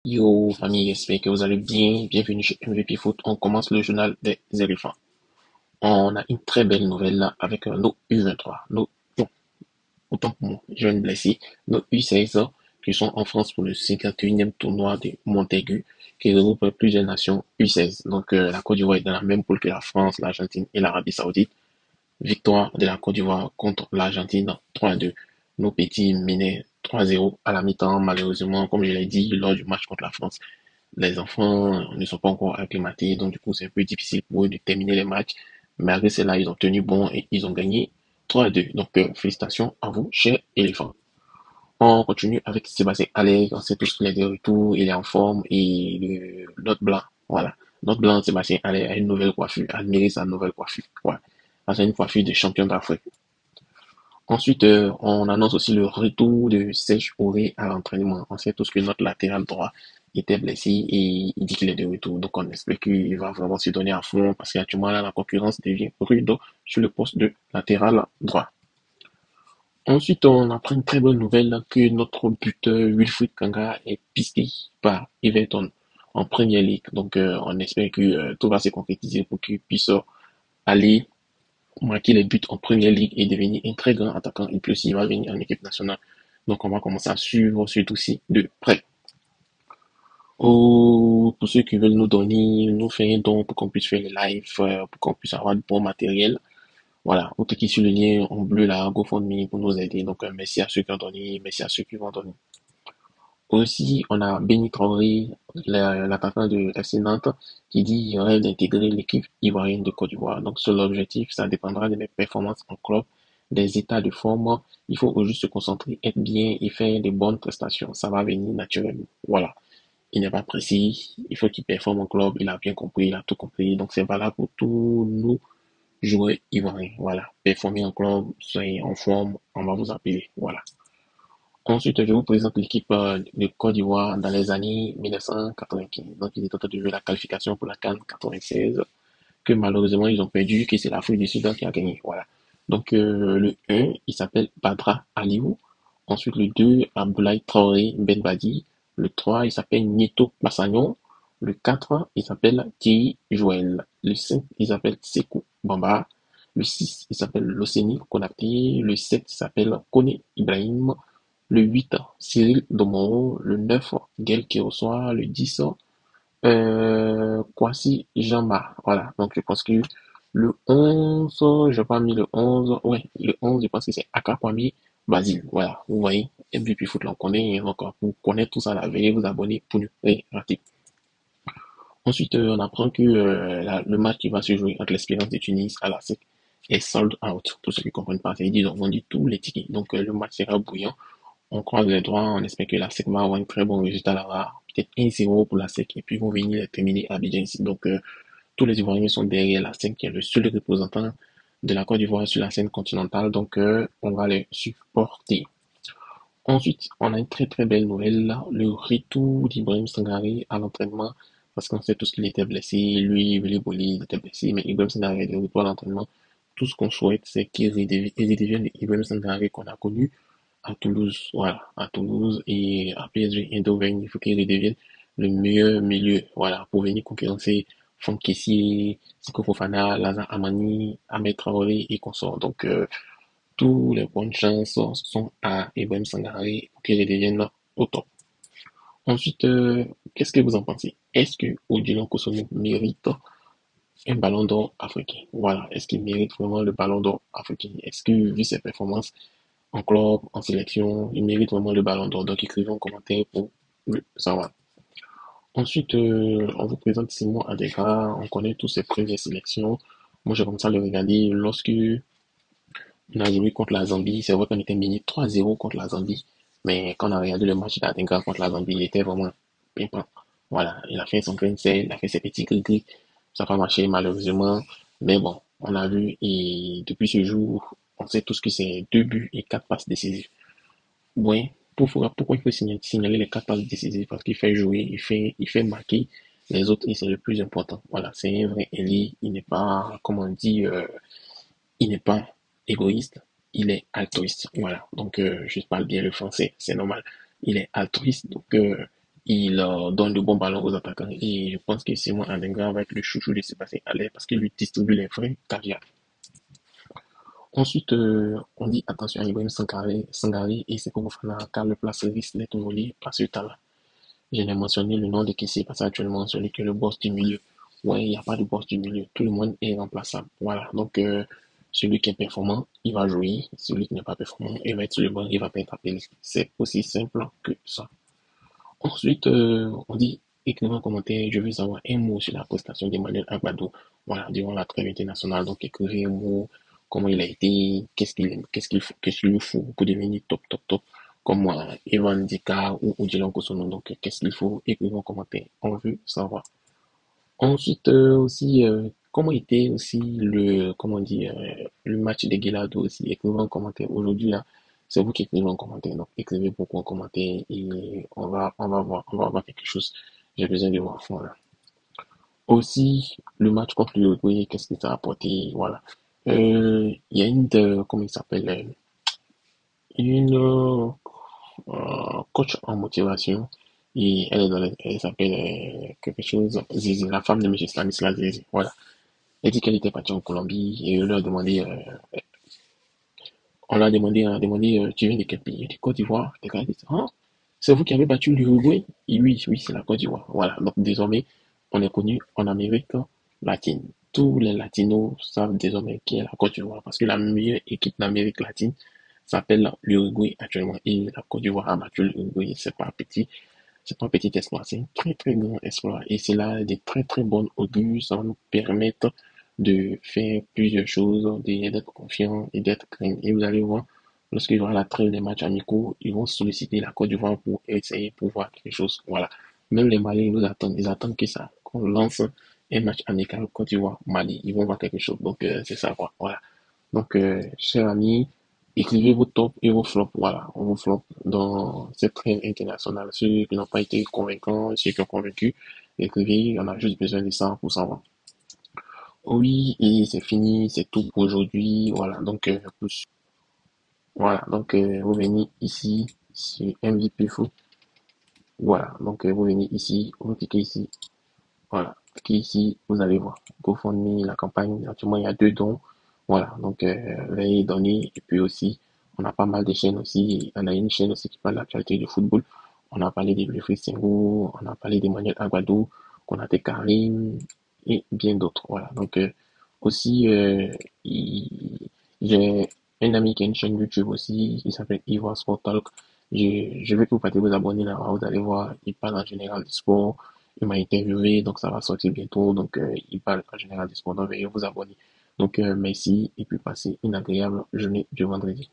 Yo, famille, j'espère que vous allez bien. Bienvenue chez MVP Foot. On commence le journal des éléphants. On a une très belle nouvelle là avec nos U23. Non, autant pour moi, je viens de blesser. Nos U16 qui sont en France pour le 51e tournoi de Montaigu qui regroupe plusieurs nations U16. Donc la Côte d'Ivoire est dans la même poule que la France, l'Argentine et l'Arabie Saoudite. Victoire de la Côte d'Ivoire contre l'Argentine 3-2. Nos petits menaient 3-0 à la mi-temps. Malheureusement, comme je l'ai dit lors du match contre la France, les enfants ne sont pas encore acclimatés, donc du coup c'est un peu difficile pour eux de terminer les matchs. Malgré cela, ils ont tenu bon et ils ont gagné 3-2. Donc félicitations à vous, chers éléphants. On continue avec Sébastien Allais, on sait tous qu'il est de retour, il est en forme et notre blanc, voilà. Notre blanc Sébastien Allais a une nouvelle coiffure, admirez sa nouvelle coiffure. Ouais. C'est une coiffure de champion d'Afrique. Ensuite, on annonce aussi le retour de Serge Aurier à l'entraînement. On sait tous que notre latéral droit était blessé et il dit qu'il est de retour. Donc, on espère qu'il va vraiment se donner à fond parce qu'actuellement, là, la concurrence devient rude sur le poste de latéral droit. Ensuite, on apprend une très bonne nouvelle que notre buteur Wilfried Kanga est pisté par Everton en Premier League. Donc, on espère que tout va se concrétiser pour qu'il puisse aller marquer les buts en Première Ligue et devenir un très grand attaquant. Et puis aussi, il va venir en équipe nationale. Donc, on va commencer à suivre ce dossier de près. Oh, pour ceux qui veulent nous donner, nous faire un don pour qu'on puisse faire les lives, pour qu'on puisse avoir du bon matériel. Voilà, vous cliquez sur le lien en bleu là, GoFundMe pour nous aider. Donc, merci à ceux qui ont donné, merci à ceux qui vont donner. Aussi, on a Béni Traoré, l'attaquant de FC Nantes, qui dit qu'il rêve d'intégrer l'équipe ivoirienne de Côte d'Ivoire. Donc, sur l'objectif, ça dépendra de mes performances en club, des états de forme. Il faut juste se concentrer, être bien et faire des bonnes prestations. Ça va venir naturellement. Voilà. Il n'est pas précis. Il faut qu'il performe en club. Il a bien compris, il a tout compris. Donc, c'est valable pour tous nous joueurs ivoiriens. Voilà. Performer en club, soyez en forme, on va vous appeler. Voilà. Ensuite, je vous présente l'équipe de Côte d'Ivoire dans les années 1995. Donc, ils étaient en train de jouer la qualification pour la CAN 96, que malheureusement, ils ont perdu, que c'est l'Afrique du Sud qui a gagné. Voilà. Donc, le 1, il s'appelle Badra Aliou. Ensuite, le 2, Abdoulaye Traoré Benbadi. Le 3, il s'appelle Nieto Massagnon. Le 4, il s'appelle Thierry Joël. Le 5, il s'appelle Sekou Bamba. Le 6, il s'appelle Loseni Konaté. Le 7, il s'appelle Kone Ibrahim. Le 8, Cyril Domoro. Le 9, Gaël Kéossois. Le 10, Kwasi Jamba. Voilà. Donc, je pense que le 11, je n'ai pas mis le 11. Ouais, le 11, je pense que c'est Aka Kwame Basile. Voilà. Vous voyez, MVP Foot, là, on connaît. Donc, pour connaître tout ça, là, veuillez vous abonner pour ne rien rater. Ensuite, on apprend que le match qui va se jouer entre l'Espérance de Tunis à la SEC est sold out. Pour ceux qui ne comprennent pas, c'est-à-dire qu'ils ont vendu tous les tickets. Donc, le match sera bouillant. On croise les doigts, on espère que la SEC va avoir un très bon résultat là-bas. Peut-être 1-0 pour la SEC et puis ils vont venir terminer à Abidjan ici. Donc, tous les Ivoiriens sont derrière la SEC, qui est le seul représentant de la Côte d'Ivoire sur la scène continentale. Donc, on va les supporter. Ensuite, on a une très très belle nouvelle, là, le retour d'Ibrahim Sangaré à l'entraînement, parce qu'on sait tous qu'il était blessé, lui, Willy Bolly, il était blessé, mais Ibrahim Sangaré est de retour à l'entraînement. Tout ce qu'on souhaite, c'est qu'il redevienne l'Ibrahim Sangaré qu'on a connu à Toulouse, voilà, à Toulouse et à PSG Eindhoven, il faut qu'il redevienne le meilleur milieu, voilà, pour venir concurrencer Franck Kessié, Siko Fofana, Lazare Amani, Ahmed Traoré et consorts. Donc, tous les bonnes chances sont à Ibrahim Sangaré pour qu'il redevienne au top. Ensuite, qu'est-ce que vous en pensez? Est-ce que Odilon Kosono mérite un ballon d'or africain? Voilà, est-ce qu'il mérite vraiment le ballon d'or africain? Est-ce que, vu ses performances, en club, en sélection, il mérite vraiment le ballon d'or. Donc écrivez en commentaire pour le savoir. Ensuite, on vous présente Simon Adeka, on connaît tous ses premières sélections. Moi, j'ai commencé à le regarder lorsque on a joué contre la Zambie. C'est vrai qu'on était mené 3-0 contre la Zambie, mais quand on a regardé le match d'Adeka contre la Zambie, il était vraiment pimpant. Voilà, il a fait son grain de sel, il a fait ses petits gris-gris. Ça n'a pas marché malheureusement, mais bon, on a vu et depuis ce jour, on sait tous que c'est 2 buts et 4 passes décisives. Oui, pourquoi il faut signaler les 4 passes décisives? Parce qu'il fait jouer, il fait marquer les autres et c'est le plus important. Voilà, c'est un vrai ailier. Il n'est pas, comme on dit, il n'est pas égoïste, il est altruiste. Voilà, donc je parle bien le français, c'est normal. Il est altruiste, donc il donne de bons ballons aux attaquants. Et je pense que Simon Adingra va être le chouchou de Sébastien Haller parce qu'il lui distribue les vrais caviar. Ensuite, on dit attention à Ibrahim Sangaré et c'est pour Fofana car le place risque d'être volé par ce talent. Je n'ai mentionné le nom de Kessie parce qu'actuellement, celui qui est le boss du milieu. Ouais, il n'y a pas de boss du milieu. Tout le monde est remplaçable. Voilà. Donc, celui qui est performant, il va jouer. Celui qui n'est pas performant, il va être sur le banc, il va pas être appelé. C'est aussi simple que ça. Ensuite, on dit, écrivez en commentaire, je veux savoir un mot sur la prestation d'Emmanuel Agbadou. Voilà, durant la trêve internationale. Donc, écrivez un mot, comment il a été, qu'est-ce qu'il lui faut pour devenir top, top, top. Comme moi, Evan Dika ou Odilon Kosono. Donc, qu'est-ce qu'il faut? Écrivez en commentaire. On veut savoir. Ensuite, aussi, comment était aussi comment on dit, le match de Guelado aussi. Écrivez en commentaire. Aujourd'hui, là, c'est vous qui écrivez en commentaire. Donc, écrivez beaucoup en commentaire et on va voir quelque chose. J'ai besoin de voir fond, là. Aussi, le match contre l'Uruguay, qu'est-ce que ça a apporté? Voilà. Il y a comment il s'appelle? Une coach en motivation et elle s'appelle quelque chose, Zizi, la femme de M. Stanislas Zizi. Voilà. Elle dit qu'elle était partie en Colombie et on leur a demandé tu viens de quel pays? Du Côte d'Ivoire. Les gars disent, ah, c'est vous qui avez battu l'Uruguay? Et oui, oui, c'est la Côte d'Ivoire. Voilà. Donc désormais, on est connu en Amérique latine. Tous les latinos savent désormais qui est la Côte d'Ivoire parce que la meilleure équipe d'Amérique latine s'appelle l'Uruguay actuellement et la Côte d'Ivoire a battu l'Uruguay. C'est pas un petit exploit, c'est un très très grand exploit et c'est là des très très bonnes augures. Ça va nous permettre de faire plusieurs choses, d'être confiant et d'être craint. Et vous allez voir, lorsqu'il y aura la trêve des matchs amicaux, ils vont solliciter la Côte d'Ivoire pour essayer pour voir quelque chose. Voilà. Même les Maliens nous attendent. Ils attendent que ça, qu'on lance un match amical Côte d'Ivoire-Mali. Ils vont voir quelque chose. Donc, c'est ça, quoi. Voilà. Donc, chers amis, écrivez vos tops et vos flops. Voilà, vos flops dans cette trêve internationale. Ceux qui n'ont pas été convaincants, ceux qui ont convaincu, écrivez. On a juste besoin de ça pour savoir. Oui, et c'est fini, c'est tout pour aujourd'hui. Voilà, donc, vous venez ici sur MVP Foot. Voilà, donc, vous venez ici, vous cliquez ici. Voilà, cliquez ici, vous allez voir. GoFundMe, la campagne, actuellement, il y a deux dons. Voilà, donc, veuillez donner. Et puis aussi, on a pas mal de chaînes aussi. On a une chaîne aussi qui parle de l'actualité du football. On a parlé des Wilfried Senghor, on a parlé d'Emmanuel Aguado, qu'on a des Karim et bien d'autres. Voilà, donc, aussi, j'ai un ami qui a une chaîne YouTube aussi qui s'appelle Ivoire Sport Talk. Je vais que vous partez vous abonner là, vous allez voir, il parle en général du sport. Il m'a interviewé, donc ça va sortir bientôt. Donc, il parle en général du sport. Donc, veuillez vous abonner. Donc, merci et puis passez une agréable journée du vendredi.